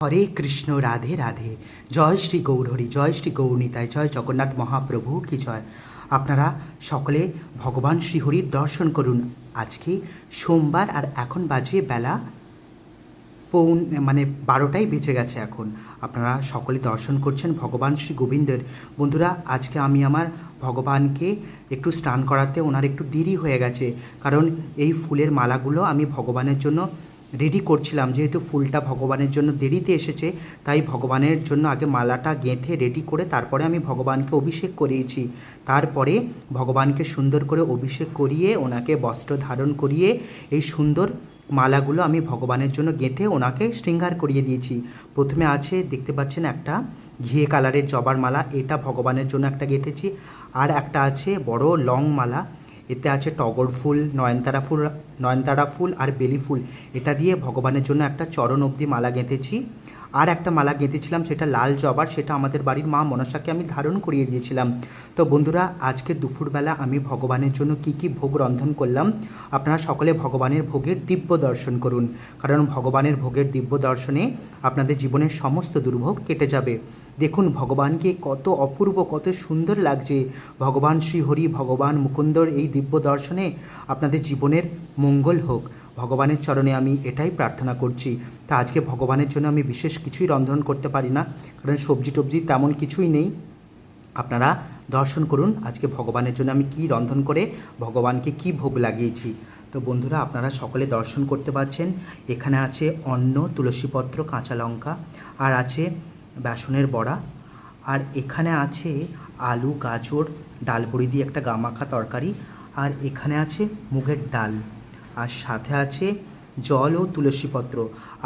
হরে কৃষ্ণ, রাধে রাধে। জয় শ্রী গৌরহরি, জয় শ্রী গৌরনীতায়, জয় জগন্নাথ মহাপ্রভু কি জয়। আপনারা সকলে ভগবান শ্রীহরির দর্শন করুন। আজকে সোমবার আর এখন বাজে বেলা 12টাই বেজে গেছে। এখন আপনারা সকলে দর্শন করছেন ভগবান শ্রী গোবিন্দের। বন্ধুরা, আজকে আমি আমার ভগবানকে একটু স্নান করাতে ওনার একটু দেরি হয়ে গেছে, কারণ এই ফুলের মালাগুলো আমি ভগবানের জন্য রেডি করছিলাম। যেহেতু ফুলটা ভগবানের জন্য দেরিতে এসেছে, তাই ভগবানের জন্য আগে মালাটা গেঁথে রেডি করে তারপরে আমি ভগবানকে অভিষেক করিয়েছি। তারপরে ভগবানকে সুন্দর করে অভিষেক করিয়ে ওনাকে বস্ত্র ধারণ করিয়ে এই সুন্দর মালাগুলো আমি ভগবানের জন্য গেঁথে ওনাকে শৃঙ্গার করিয়ে দিয়েছি। প্রথমে আছে, দেখতে পাচ্ছেন, একটা ঘিয়ে কালারের জবার মালা, এটা ভগবানের জন্য একটা গেঁথেছি। আর একটা আছে বড় লং মালা, এতে আছে টগর ফুল, নয়নতারা ফুল আর বেলি ফুল, এটা দিয়ে ভগবানের জন্য একটা চরণ অবধি মালা গেঁথেছি। আর একটা মালা গেঁথেছিলাম, সেটা লাল জবার, সেটা আমাদের বাড়ির মা মনসাকে আমি ধারণ করিয়ে দিয়েছিলাম। তো বন্ধুরা, আজকে দুপুরবেলা আমি ভগবানের জন্য কি কি ভোগ রন্ধন করলাম, আপনারা সকলে ভগবানের ভোগের দিব্য দর্শন করুন, কারণ ভগবানের ভোগের দিব্য দর্শনে আপনাদের জীবনের সমস্ত দুর্ভোগ কেটে যাবে। দেখুন ভগবানকে কত অপূর্ব, কত সুন্দর লাগছে। ভগবান শ্রীহরি, ভগবান মুকুন্দর এই দিব্য দর্শনে আপনাদের জীবনের মঙ্গল হোক, ভগবানের চরণে আমি এটাই প্রার্থনা করছি। তা আজকে ভগবানের জন্য আমি বিশেষ কিছুই রন্ধন করতে পারি না, কারণ সবজি টবজি তেমন কিছুই নেই। আপনারা দর্শন করুন আজকে ভগবানের জন্য আমি কি রন্ধন করে ভগবানকে কি ভোগ লাগিয়েছি। তো বন্ধুরা, আপনারা সকলে দর্শন করতে পারছেন। এখানে আছে অন্ন, তুলসীপত্র, কাঁচা লঙ্কা, আর আছে বেসনের বড়া, আর এখানে আছে আলু, গাজর, ডাল বড়ি দিয়ে একটা গামাখা তরকারি, আর এখানে আছে মুগের ডাল, আর সাথে আছে জল ও তুলসীপত্র।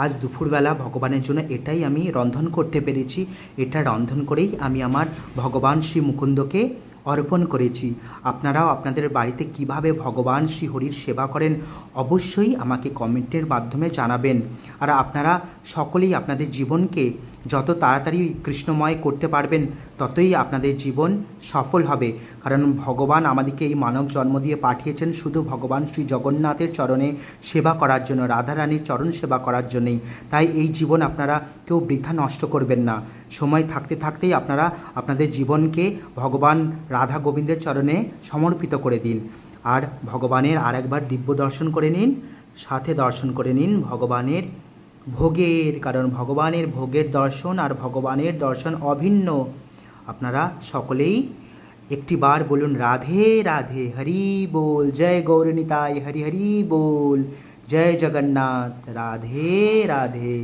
আজ দুপুরবেলা ভগবানের জন্য এটাই আমি রন্ধন করতে পেরেছি। এটা রন্ধন করেই আমি আমার ভগবান শ্রী মুকুন্দকে অর্পণ করেছি। আপনারাও আপনাদের বাড়িতে কিভাবে ভগবান শ্রীহরির সেবা করেন অবশ্যই আমাকে কমেন্টের মাধ্যমে জানাবেন। আর আপনারা সকলেই আপনাদের জীবনকে যত তাড়াতাড়ি কৃষ্ণময় করতে পারবেন ততই আপনাদের জীবন সফল হবে, কারণ ভগবান আমাদেরকে এই মানব জন্ম দিয়ে পাঠিয়েছেন শুধু ভগবান শ্রী জগন্নাথের চরণে সেবা করার জন্য, রাধারানীর চরণ সেবা করার জন্যই। তাই এই জীবন আপনারা কেউ বৃথা নষ্ট করবেন না। সময় থাকতে থাকতেই আপনারা আপনাদের জীবনকে ভগবান রাধা গোবিন্দের চরণে সমর্পিত করে দিন। আর ভগবানের আরেকবার দিব্য দর্শন করে নিন, সাথে দর্শন করে নিন ভগবানের ভোগের, কারণ ভগবানের ভোগের দর্শন আর ভগবানের দর্শন অভিন্ন। আপনারা সকলেই একটিবার বলুন রাধে রাধে, হরি बोल, জয় গৌরনীতায়, হরি হরি बोल, জয় জগন্নাথ, রাধে রাধে।